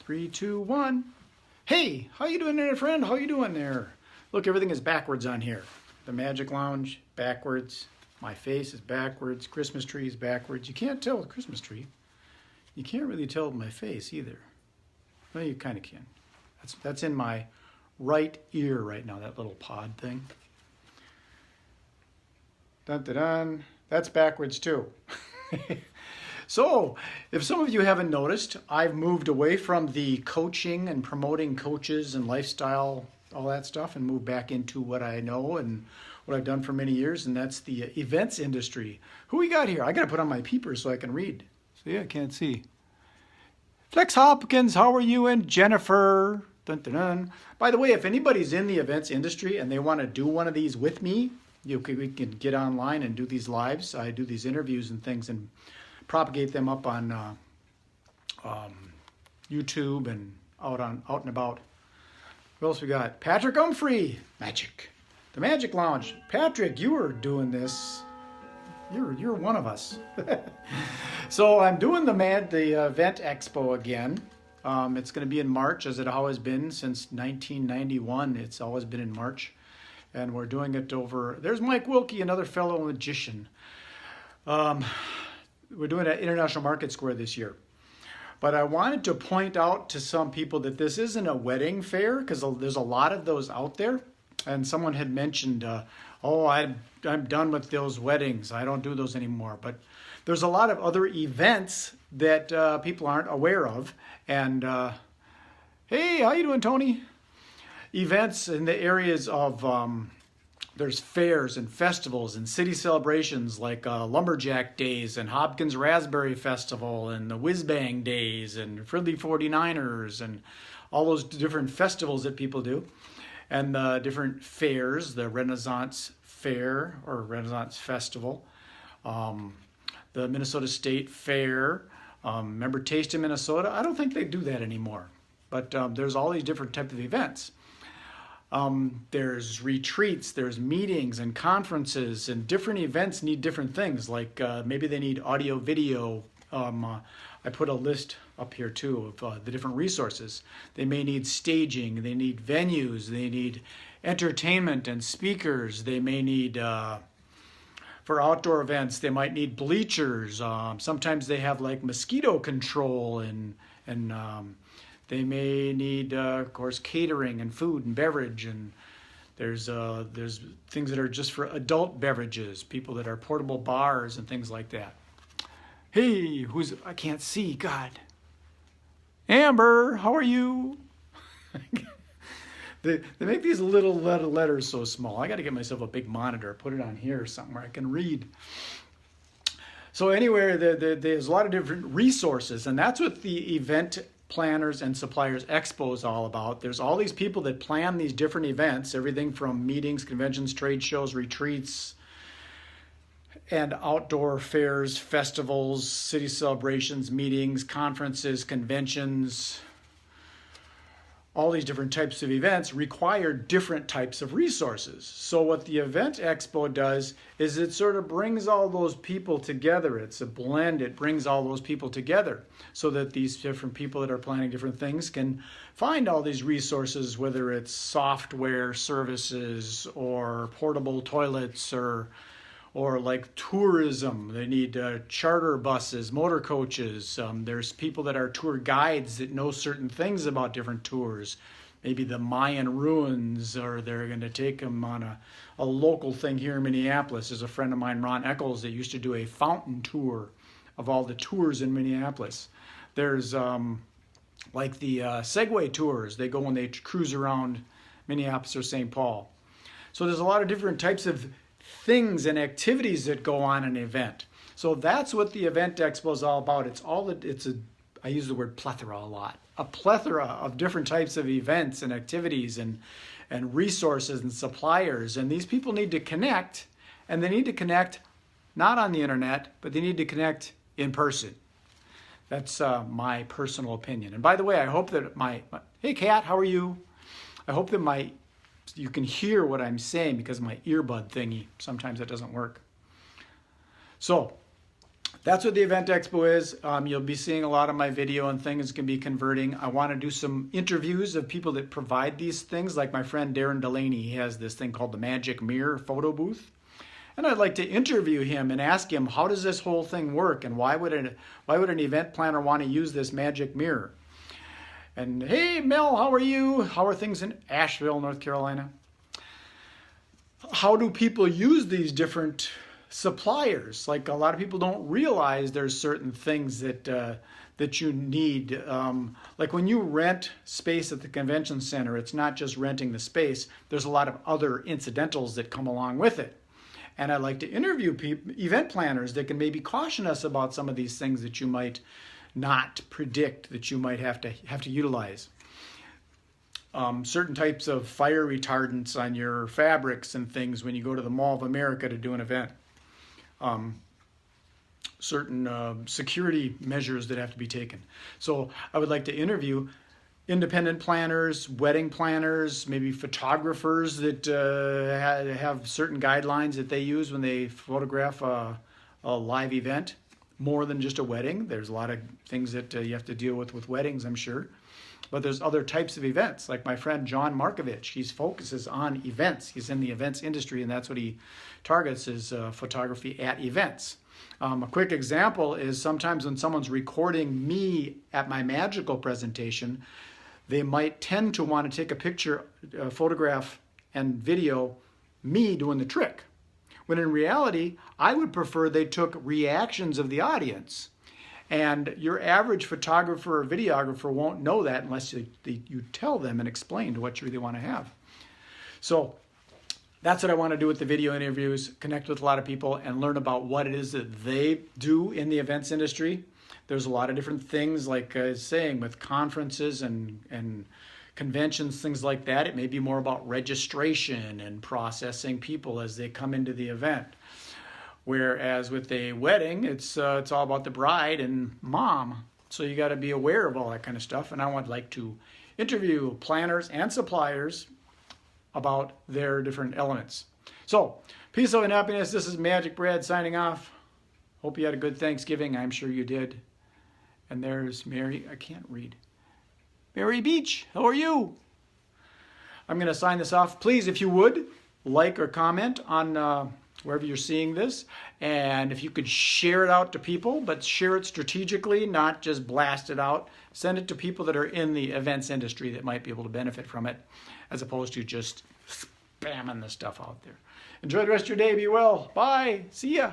3, 2, 1. Hey, how you doing there, friend? How you doing there? Look, everything is backwards on here. The Magic Lounge, backwards. My face is backwards. Christmas tree is backwards. You can't tell with Christmas tree. You can't really tell with my face either. Well, you kind of can. That's in my right ear right now, that little pod thing. Dun, dun, dun. That's backwards too. So, if some of you haven't noticed, I've moved away from the coaching and promoting coaches and lifestyle, all that stuff, and moved back into what I know and what I've done for many years, and that's the events industry. Who we got here? I got to put on my peepers so I can read. See, I can't see. Flex Hopkins, how are you? And Jennifer. Dun, dun, dun. By the way, if anybody's in the events industry and they want to do one of these with me, we can get online and do these lives. I do these interviews and things and propagate them up on YouTube and out and about. What else we got? Patrick Humphrey, the Magic Lounge. Patrick, you are doing this. You're one of us. So I'm doing the event expo again. It's going to be in March, as it always been since 1991. It's always been in March, and we're doing it over. There's Mike Wilkie, another fellow magician. We're doing it at International Market Square this year. But I wanted to point out to some people that this isn't a wedding fair, because there's a lot of those out there. And someone had mentioned, I'm done with those weddings. I don't do those anymore. But there's a lot of other events that people aren't aware of. And hey, how you doing, Tony? Events in the areas of there's fairs and festivals and city celebrations like Lumberjack Days and Hopkins Raspberry Festival and the Whiz Bang Days and Fridley 49ers and all those different festivals that people do. And the different fairs, the Renaissance Fair or Renaissance Festival, the Minnesota State Fair. Remember Taste in Minnesota? I don't think they do that anymore. But there's all these different types of events. There's retreats, there's meetings and conferences, and different events need different things. Like maybe they need audio, video. I put a list up here too of the different resources. They may need staging, they need venues, they need entertainment and speakers. They may need, for outdoor events, they might need bleachers. Sometimes they have like mosquito control and they may need, of course, catering and food and beverage, and there's things that are just for adult beverages, people that are portable bars and things like that. Hey, I can't see, God. Amber, how are you? They make these little letters so small. I got to get myself a big monitor, put it on here or something where I can read. So anyway, there's a lot of different resources, and that's what the event planners and suppliers expo is all about. There's all these people that plan these different events, everything from meetings, conventions, trade shows, retreats, and outdoor fairs, festivals, city celebrations, meetings, conferences, conventions. All these different types of events require different types of resources. So what the Event Expo does is it sort of brings all those people together. It's a blend. It brings all those people together so that these different people that are planning different things can find all these resources, whether it's software services or portable toilets or like tourism. They need charter buses, motor coaches. There's people that are tour guides that know certain things about different tours. Maybe the Mayan ruins, or they're going to take them on a local thing here in Minneapolis. There's a friend of mine, Ron Eccles, that used to do a fountain tour of all the tours in Minneapolis. There's like the Segway tours. They go and they cruise around Minneapolis or St. Paul. So there's a lot of different types of things and activities that go on in an event. So that's what the Event Expo is all about. I use the word plethora a lot. A plethora of different types of events and activities and resources and suppliers. And these people need to connect, and they need to connect not on the internet, but they need to connect in person. That's my personal opinion. And by the way, I hope that hey Kat, how are you? I hope that you can hear what I'm saying because of my earbud thingy. Sometimes that doesn't work. So that's what the Event Expo is. You'll be seeing a lot of my video and things can be converting. I want to do some interviews of people that provide these things, like my friend Darren Delaney. He has this thing called the Magic Mirror photo booth. And I'd like to interview him and ask him, how does this whole thing work? And why would an event planner want to use this magic mirror? And hey, Mel, how are you? How are things in Asheville, North Carolina? How do people use these different suppliers? Like, a lot of people don't realize there's certain things that you need. Like when you rent space at the convention center, it's not just renting the space. There's a lot of other incidentals that come along with it. And I'd like to interview event planners that can maybe caution us about some of these things that you might not predict that you might have to utilize. Certain types of fire retardants on your fabrics and things when you go to the Mall of America to do an event. Certain security measures that have to be taken. So I would like to interview independent planners, wedding planners, maybe photographers that have certain guidelines that they use when they photograph a live event, more than just a wedding. There's a lot of things that you have to deal with weddings, I'm sure. But there's other types of events, like my friend John Markovich. He focuses on events. He's in the events industry, and that's what he targets, is photography at events. A quick example is sometimes when someone's recording me at my magical presentation, they might tend to want to take a picture, photograph, and video me doing the trick. When in reality, I would prefer they took reactions of the audience. And your average photographer or videographer won't know that unless you tell them and explain what you really want to have. So that's what I want to do with the video interviews, connect with a lot of people and learn about what it is that they do in the events industry. There's a lot of different things, like I was saying, with conferences and conventions, things like that. It may be more about registration and processing people as they come into the event. Whereas with a wedding, it's all about the bride and mom. So you got to be aware of all that kind of stuff. And I would like to interview planners and suppliers about their different elements. So, peace, love, and happiness. This is MagicBrad signing off. Hope you had a good Thanksgiving. I'm sure you did. And there's Mary. I can't read. Mary Beach, how are you? I'm going to sign this off. Please, if you would, like or comment on wherever you're seeing this. And if you could share it out to people, but share it strategically, not just blast it out. Send it to people that are in the events industry that might be able to benefit from it, as opposed to just spamming the stuff out there. Enjoy the rest of your day. Be well. Bye. See ya.